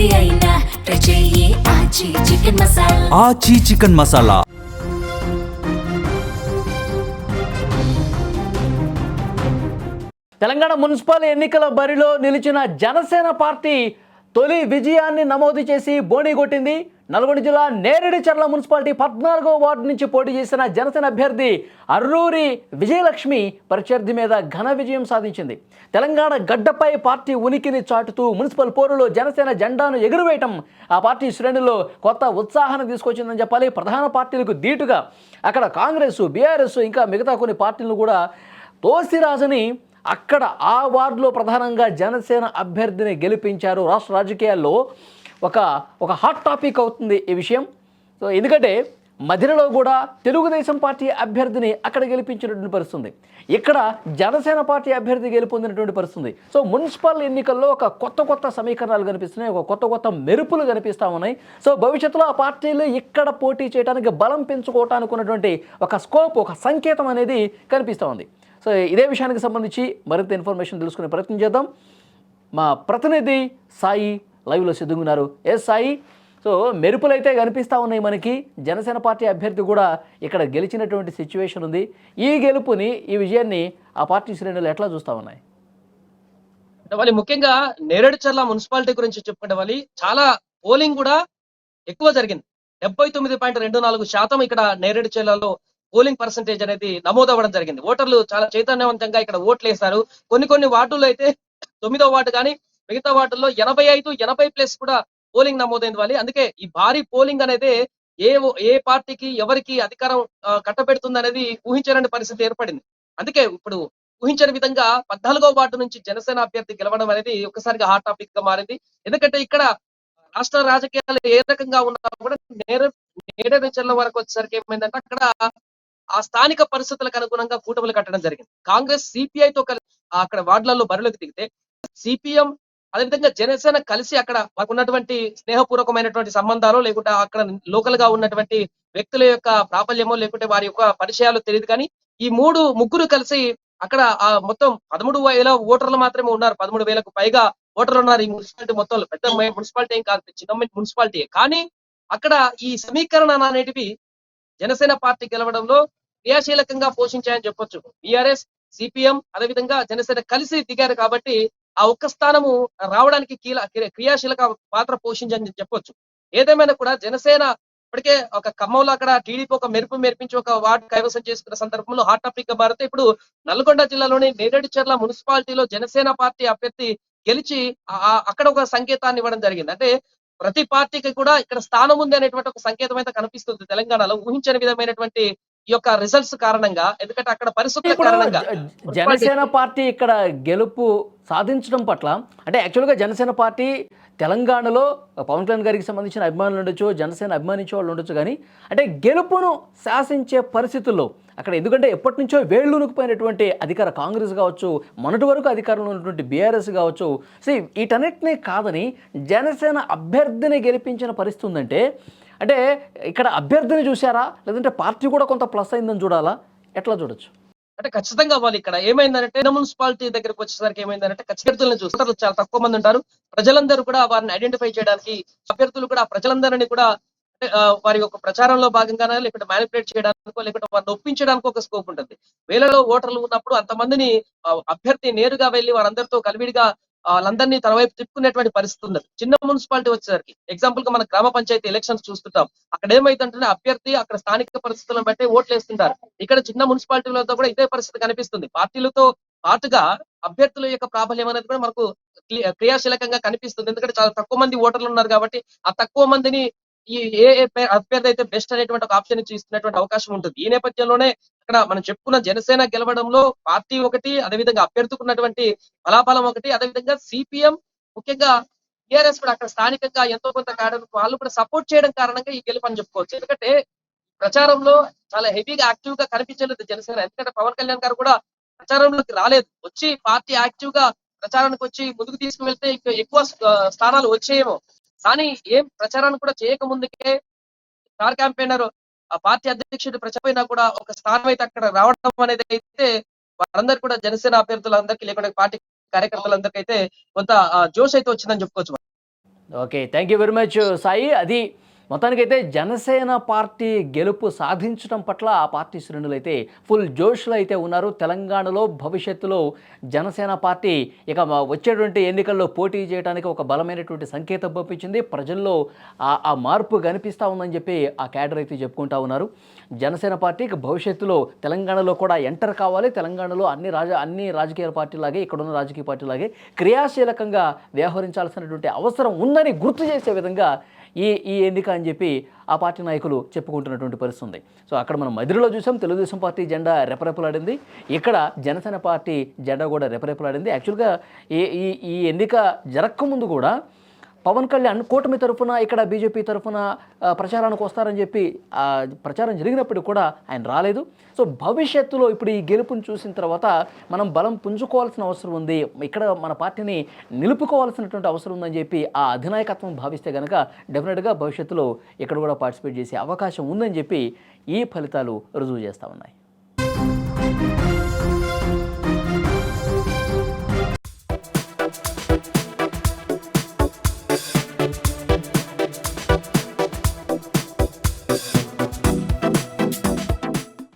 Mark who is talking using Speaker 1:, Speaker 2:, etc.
Speaker 1: ఏది అయినా ట్రై చెయ్యి ఆచి చికెన్ మసాలా.
Speaker 2: ఆచి చికెన్ మసాలా.
Speaker 3: తెలంగాణ మున్సిపల్ ఎన్నికల బరిలో నిలిచిన జనసేన పార్టీ తొలి విజయాన్ని నమోదు చేసి బోణీ కొట్టింది. నల్గొండ జిల్లా నేరేడుచర్ల మున్సిపాలిటీ 14వ వార్డు నుంచి పోటీ చేసిన జనసేన అభ్యర్థి అర్రూరి విజయలక్ష్మి ప్రత్యర్థి మీద ఘన విజయం సాధించింది. తెలంగాణ గడ్డపై పార్టీ ఉనికిని చాటుతూ మున్సిపల్ పోరులో జనసేన జెండాను ఎగురవేయటం ఆ పార్టీ శ్రేణుల్లో కొత్త ఉత్సాహాన్ని తీసుకొచ్చిందని చెప్పాలి. ప్రధాన పార్టీలకు ధీటుగా అక్కడ కాంగ్రెస్, బీఆర్ఎస్ ఇంకా మిగతా కొన్ని పార్టీలను కూడా తోసిరాజని అక్కడ ఆ వార్డులో ప్రధానంగా జనసేన అభ్యర్థిని గెలిపించారు. రాష్ట్ర రాజకీయాల్లో ఒక హాట్ టాపిక్ అవుతుంది ఈ విషయం. సో ఎందుకంటే మధ్యలో కూడా తెలుగుదేశం పార్టీ అభ్యర్థిని అక్కడ గెలిపించినటువంటి పరిస్థితుంది, ఇక్కడ జనసేన పార్టీ అభ్యర్థి గెలుపొందినటువంటి పరిస్థితుంది. సో మున్సిపల్ ఎన్నికల్లో ఒక కొత్త సమీకరణాలు కనిపిస్తున్నాయి, ఒక కొత్త మెరుపులు కనిపిస్తూ ఉన్నాయి. సో భవిష్యత్తులో ఆ పార్టీలు ఇక్కడ పోటీ చేయడానికి బలం పెంచుకోవటానికి ఉన్నటువంటి ఒక స్కోప్, ఒక సంకేతం అనేది కనిపిస్తూ ఉంది. సో ఇదే విషయానికి సంబంధించి మరింత ఇన్ఫర్మేషన్ తెలుసుకునే ప్రయత్నం చేద్దాం. మా ప్రతినిధి సాయి లైవ్లో సిద్ధంగున్నారు. సాయి, సో మెరుపులు అయితే కనిపిస్తూ ఉన్నాయి మనకి. జనసేన పార్టీ అభ్యర్థి కూడా ఇక్కడ గెలిచినటువంటి సిచ్యువేషన్ ఉంది. ఈ గెలుపుని, ఈ విజయాన్ని ఆ పార్టీ శ్రేణులు ఎట్లా చూస్తూ ఉన్నాయి?
Speaker 4: వాళ్ళు ముఖ్యంగా నేరేడుచర్ల మున్సిపాలిటీ గురించి చెప్పుకుంటే వాళ్ళు చాలా పోలింగ్ కూడా ఎక్కువ జరిగింది. 79.24% ఇక్కడ నేరేడుచర్లలో పోలింగ్ పర్సంటేజ్ అనేది నమోదవ్వడం జరిగింది. ఓటర్లు చాలా చైతన్యవంతంగా ఇక్కడ ఓట్లు వేశారు. కొన్ని వార్డుల్లో అయితే 9వ వార్డు కానీ మిగతా వార్డుల్లో 80+ కూడా పోలింగ్ నమోదైంది వాళ్ళు. అందుకే ఈ భారీ పోలింగ్ అనేది ఏ పార్టీకి ఎవరికి అధికారం కట్టబెడుతుంది అనేది ఊహించలేని పరిస్థితి ఏర్పడింది. అందుకే ఇప్పుడు ఊహించని విధంగా 14వ వార్డు నుంచి జనసేన అభ్యర్థి గెలవడం అనేది ఒక్కసారిగా హాట్ టాపిక్ గా మారింది. ఎందుకంటే ఇక్కడ రాష్ట్ర రాజకీయాలు ఏ రకంగా ఉన్నా కూడా నేరేడుచర్ల వరకు వచ్చేసరికి ఏమైందంటే అక్కడ ఆ స్థానిక పరిస్థితులకు అనుగుణంగా కూటములు కట్టడం జరిగింది. కాంగ్రెస్ సిపిఐతో కలిసి అక్కడ వార్డులలో బరిలోకి దిగితే సిపిఎం అదేవిధంగా జనసేన కలిసి అక్కడ మాకు ఉన్నటువంటి స్నేహపూర్వకమైనటువంటి సంబంధాలు, లేకుంటే అక్కడ లోకల్ గా ఉన్నటువంటి వ్యక్తుల యొక్క ప్రాబల్యమో లేకుంటే వారి యొక్క పరిచయాలు తెలియదు, కానీ ఈ ముగ్గురు కలిసి అక్కడ మొత్తం 13,000 ఓటర్లు మాత్రమే ఉన్నారు. 13,000కు పైగా ఓటర్లు ఉన్నారు ఈ మున్సిపాలిటీ మొత్తంలో. పెద్ద మున్సిపాలిటీ ఏం కాదు, చిన్న మున్సిపాలిటీ. కానీ అక్కడ ఈ సమీకరణ అనేటివి జనసేన పార్టీ గెలవడంలో క్రియాశీలకంగా పోషించాయని చెప్పొచ్చు. బీఆర్ఎస్, సిపిఎం అదేవిధంగా జనసేన కలిసి దిగారు కాబట్టి ఆ ఒక్క స్థానము రావడానికి క్రియాశీలక పాత్ర పోషించని చెప్పొచ్చు. ఏదేమైనా కూడా జనసేన ఇప్పటికే ఒక ఖమ్మంలో అక్కడ టీడీపీ ఒక మెరిపించి ఒక వార్డు కైవసం చేసుకున్న సందర్భంలో హాట్ టాపిక్ గా మారితే ఇప్పుడు నల్గొండ జిల్లాలోని నేరేడుచర్ల మున్సిపాలిటీలో జనసేన పార్టీ అభ్యర్థి గెలిచి అక్కడ ఒక సంకేతాన్ని ఇవ్వడం జరిగింది. అంటే ప్రతి పార్టీకి కూడా ఇక్కడ స్థానం ఉంది అనేటువంటి ఒక సంకేతం అయితే కనిపిస్తుంది తెలంగాణలో. ఊహించని విధమైనటువంటి ఈ యొక్క రిజల్ట్స్ కారణంగా, ఎందుకంటే అక్కడ పరిస్థితుల కారణంగా
Speaker 3: జనసేన పార్టీ ఇక్కడ గెలుపు సాధించడం పట్ల, అంటే యాక్చువల్గా జనసేన పార్టీ తెలంగాణలో పవన్ కళ్యాణ్ గారికి సంబంధించిన అభిమానులు ఉండొచ్చు, జనసేన అభిమానించే వాళ్ళు ఉండొచ్చు, కానీ అంటే గెలుపును శాసించే పరిస్థితుల్లో అక్కడ ఎందుకంటే ఎప్పటి నుంచో వేళ్ళునుకుపోయినటువంటి అధికార కాంగ్రెస్ కావచ్చు, మొన్నటి వరకు అధికారంలో ఉన్నటువంటి బీఆర్ఎస్ కావచ్చు, సో వీటన్నిటినీ కాదని జనసేన అభ్యర్థిని గెలిపించిన పరిస్థితి ఉందంటే, అంటే ఇక్కడ అభ్యర్థిని చూసారా, లేదంటే పార్టీ కూడా కొంత ప్లస్ అయిందని చూడాలా, ఎట్లా చూడొచ్చు?
Speaker 4: అంటే ఖచ్చితంగా వాళ్ళు ఇక్కడ ఏమైందంటే మున్సిపాలిటీ దగ్గరకు వచ్చేసరికి ఏమైందంటే అభ్యర్థులను చూస్తారు చాలా తక్కువ మంది ఉంటారు. ప్రజలందరూ కూడా వారిని ఐడెంటిఫై చేయడానికి, అభ్యర్థులు కూడా ప్రజలందరినీ కూడా వారి యొక్క ప్రచారంలో భాగంగానే లేకుంటే మ్యానిపులేట్ చేయడానికో లేకుంటే వారిని ఒప్పించడానికి ఒక స్కోప్ ఉంటుంది. వేలలో ఓటర్లు ఉన్నప్పుడు అంతమందిని అభ్యర్థి నేరుగా వెళ్లి వారందరితో కలివిడిగా వాళ్ళందరినీ తన వైపు తిప్పుకునేటువంటి పరిస్థితి ఉన్నది. చిన్న మున్సిపాలిటీ వచ్చేసరికి ఎగ్జాంపుల్ గా మన గ్రామ పంచాయతీ ఎలక్షన్స్ చూస్తుంటాం. అక్కడ ఏమైతుంటే అభ్యర్థి అక్కడ స్థానిక పరిస్థితులను బట్టి ఓట్లు వేస్తుంటారు. ఇక్కడ చిన్న మున్సిపాలిటీలతో కూడా ఇదే పరిస్థితి కనిపిస్తుంది. పార్టీలతో పాటుగా అభ్యర్థుల యొక్క ప్రాబల్యం అనేది కూడా మనకు క్రియాశీలకంగా కనిపిస్తుంది. ఎందుకంటే చాలా తక్కువ మంది ఓటర్లు ఉన్నారు కాబట్టి ఆ తక్కువ మందిని ఏ అభ్యర్థి అయితే బెస్ట్ అనేటువంటి ఒక ఆప్షన్ ఇచ్చి ఇస్తున్నటువంటి అవకాశం ఉంటుంది. ఈ నేపథ్యంలోనే ఇక్కడ మనం చెప్పుకున్న జనసేన గెలవడంలో పార్టీ ఒకటి, అదేవిధంగా అభ్యర్థుకున్నటువంటి బలాబలం ఒకటి, అదేవిధంగా సిపిఎం ముఖ్యంగా టిఆర్ఎస్ కూడా అక్కడ స్థానికంగా ఎంతో కొంత కారణం వాళ్ళు కూడా సపోర్ట్ చేయడం కారణంగా ఈ గెలుపు అని చెప్పుకోవచ్చు. ఎందుకంటే ప్రచారంలో చాలా హెవీగా యాక్టివ్ గా కనిపించలేదు జనసేన. ఎందుకంటే పవన్ కళ్యాణ్ గారు కూడా ప్రచారంలోకి రాలేదు. వచ్చి పార్టీ యాక్టివ్ గా ప్రచారానికి వచ్చి ముందుకు తీసుకువెళ్తే ఇంకా ఎక్కువ స్థానాలు వచ్చేయేమో, కానీ ఏం ప్రచారాన్ని కూడా చేయక ముందుకే స్టార్ క్యాంపెయినర్ ఆ పార్టీ అధ్యక్షుడు ప్రచారైనా కూడా ఒక స్థానం అయితే అక్కడ రావడం అనేది అయితే వారందరూ కూడా జనసేన అభ్యర్థులందరికీ లేకుండా పార్టీ కార్యకర్తలందరికీ అయితే కొంత జోష్ అయితే వచ్చిందని చెప్పుకోవచ్చు.
Speaker 3: Okay, thank you very much Sai. అది మొత్తానికైతే జనసేన పార్టీ గెలుపు సాధించడం పట్ల ఆ పార్టీ శ్రేణులు అయితే ఫుల్ జోష్లో అయితే ఉన్నారు. తెలంగాణలో భవిష్యత్తులో జనసేన పార్టీ ఇక వచ్చేటువంటి ఎన్నికల్లో పోటీ చేయడానికి ఒక బలమైనటువంటి సంకేతం పంపించింది. ప్రజల్లో ఆ మార్పు కనిపిస్తూ ఉందని చెప్పి ఆ క్యాడర్ అయితే చెప్పుకుంటా ఉన్నారు. జనసేన పార్టీ ఇక భవిష్యత్తులో తెలంగాణలో కూడా ఎంటర్ కావాలి. తెలంగాణలో అన్ని రాజకీయ పార్టీలాగే, ఇక్కడున్న రాజకీయ పార్టీలాగే క్రియాశీలకంగా వ్యవహరించాల్సినటువంటి అవసరం ఉందని గుర్తు చేసే విధంగా ఈ ఎన్నిక అని చెప్పి ఆ పార్టీ నాయకులు చెప్పుకుంటున్నటువంటి పరిస్థితి ఉంది. సో అక్కడ మనం మదిరిలో చూసాం, తెలుగుదేశం పార్టీ జెండా రెపరెపలాడింది. ఇక్కడ జనసేన పార్టీ జెండా కూడా రెపరెపలాడింది. యాక్చువల్గా ఈ ఎన్నిక జరగకముందు కూడా పవన్ కళ్యాణ్ కూటమి తరఫున ఇక్కడ బీజేపీ తరఫున ప్రచారానికి వస్తారని చెప్పి ప్రచారం జరిగినప్పుడు కూడా ఆయన రాలేదు. సో భవిష్యత్తులో ఇప్పుడు ఈ గెలుపుని చూసిన తర్వాత మనం బలం పుంజుకోవాల్సిన అవసరం ఉంది, ఇక్కడ మన పార్టీని నిలుపుకోవాల్సినటువంటి అవసరం ఉందని చెప్పి ఆ అధినాయకత్వం భావిస్తే కనుక డెఫినెట్గా భవిష్యత్తులో ఇక్కడ కూడా పార్టిసిపేట్ చేసే అవకాశం ఉందని చెప్పి ఈ ఫలితాలు రుజువు చేస్తూ ఉన్నాయి.